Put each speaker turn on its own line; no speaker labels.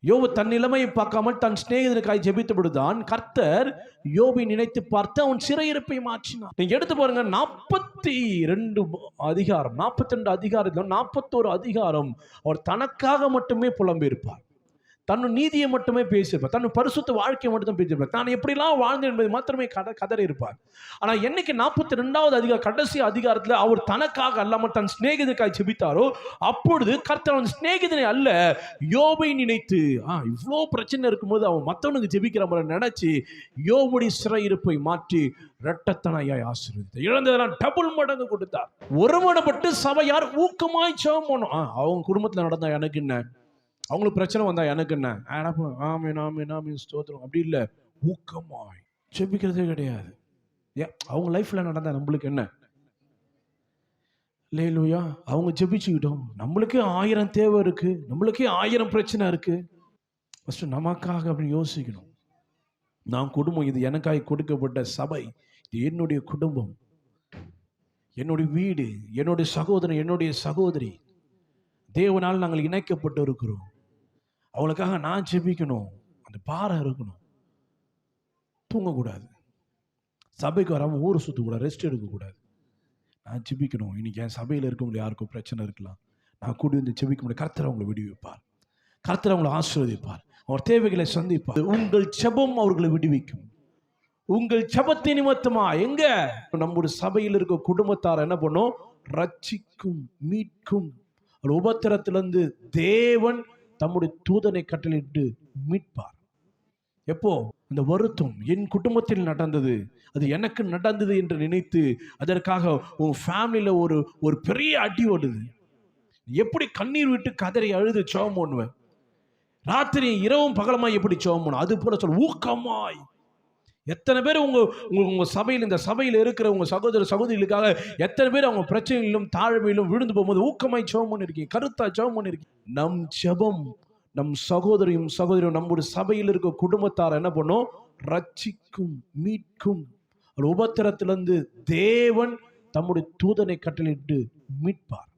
யோபு தன் நிலைமையை பார்க்காமல் தன் சிநேகிதனுக்காய் ஜெபித்த பொழுதுதான் கர்த்தர் யோபை நினைத்து பார்த்து அவன் சிறையிருப்பை மாற்றினார். நீங்க எடுத்து பாருங்க, 42 அதிகாரம், 42 அதிகாரத்தில் 41 அதிகாரம் அவர் தனக்காக மட்டுமே புலம்பியிருப்பார். தன் நீதியை மட்டுமே பேசியிருப்பார், தன் பரிசுத்த வாழ்க்கையை மட்டும் பேசியிருப்பார், தான் எப்படிலாம் வாழ்ந்தேன் என்பதை மாத்திரமே கதறி இருப்பார். ஆனால் என்னைக்கு 42வது அதிகாரம் கடைசி அதிகாரத்தில் அவர் தனக்காக அல்லாமல் தன் சிநேகிதனுக்காய் ஜெபித்தாரோ, அப்பொழுது கர்த்தர் அவன் சிநேகிதனை அல்ல யோபை நினைத்து, இவ்வளோ பிரச்சனை இருக்கும்போது அவன் மற்றவனுக்கு ஜெபிக்கிற மாதிரி நினைச்சு யோபுடைய சிறையிருப்பை மாற்றி இரட்டத்தனையாய் ஆசீர்வதித்தார். இழந்ததெல்லாம் டபுள் மடங்கு கொடுத்தார். ஒருமனப்பட்டு சபையார் ஊக்கமாய் ஜெபம் பண்ணணும். அவங்க குடும்பத்தில் நடந்தா எனக்கு என்ன, அவங்களுக்கு பிரச்சனை வந்தா எனக்கு என்ன, ஆமீன் ஆமீன் ஆமீன் ஸ்தோத்திரம், அப்படி இல்லை, ஊக்கமாய் ஜெபிக்கிறதே கிடையாது. அவங்க லைஃப்ல நடந்தா நம்மளுக்கு என்ன, லேலூயா, அவங்க ஜெபிச்சுக்கிட்டோம். நம்மளுக்கே 1000 தேவை இருக்கு, நம்மளுக்கே 1000 பிரச்சனை இருக்கு. ஃபர்ஸ்ட் நமக்காக அப்படின்னு யோசிக்கணும். நான் குடும்பம், இது எனக்காக கொடுக்கப்பட்ட சபை, இது என்னுடைய குடும்பம், என்னுடைய வீடு, என்னுடைய சகோதரன், என்னுடைய சகோதரி, தேவனால் நாங்கள் இணைக்கப்பட்டு இருக்கிறோம். அவளுக்காக நான் ஜெபிக்கணும், அந்த பாரம் இருக்கணும். தூங்கக்கூடாது, சபைக்கு வராமல் ஊரை சுற்றக்கூடாது, ரெஸ்ட் எடுக்கக்கூடாது. நான் ஜெபிக்கணும். இன்னைக்கு என் சபையில் இருக்கவங்களுக்கு யாருக்கும் பிரச்சனை இருக்கலாம், நான் கூடி வந்து ஜெபிக்க முடியும். கர்த்தர் அவங்களை விடுவிப்பார், கர்த்தர் அவங்களை ஆசீர்வதிப்பார், அவர் தேவைகளை சந்திப்பார். உங்கள் ஜெபம் அவர்களை விடுவிக்கும். உங்கள் ஜெபத்தை நிமித்தமா எங்க நம்முடைய சபையில் இருக்க குடும்பத்தார் என்ன பண்ணும், ரட்சிக்கும், மீட்கும். உபத்திரத்திலிருந்து தேவன் தம்முடைய தூதனை கட்டளையிட்டு மீட்பார். எப்போ அந்த வருத்தம் என் குடும்பத்தில் நடந்தது, அது எனக்கு நடந்தது என்று நினைத்து அதற்காக உன் ஃபேமிலியில ஒரு பெரிய அடி ஓடுது, எப்படி கண்ணீர் விட்டு கதறி அழுது ஜெபம் பண்ணுவேன், ராத்திரி இரவும் பகலமாய் எப்படி ஜெபம் பண்ணும், அது போல சொல்ல ஊக்கமாய். எத்தனை பேர் உங்க சபையில், இந்த சபையில் இருக்கிற உங்க சகோதர சகோதரிகளுக்காக எத்தனை பேர் அவங்க பிரச்சனையிலும் தாழ்மையிலும் விழுந்து போகும்போது ஊக்கமாய் ஜெபம் பண்ணிருக்கீங்க, கருத்தா ஜெபம் பண்ணிருக்கீங்க. நம் ஜெபம் நம் சகோதரியும் சகோதரியும் நம்முடைய சபையில் இருக்க குடும்பத்தார் என்ன பண்ணும், ரட்சிக்கும், மீட்கும். உபத்திரத்திலிருந்து தேவன் தம்முடைய தூதனை கட்டளையிட்டு மீட்பார்.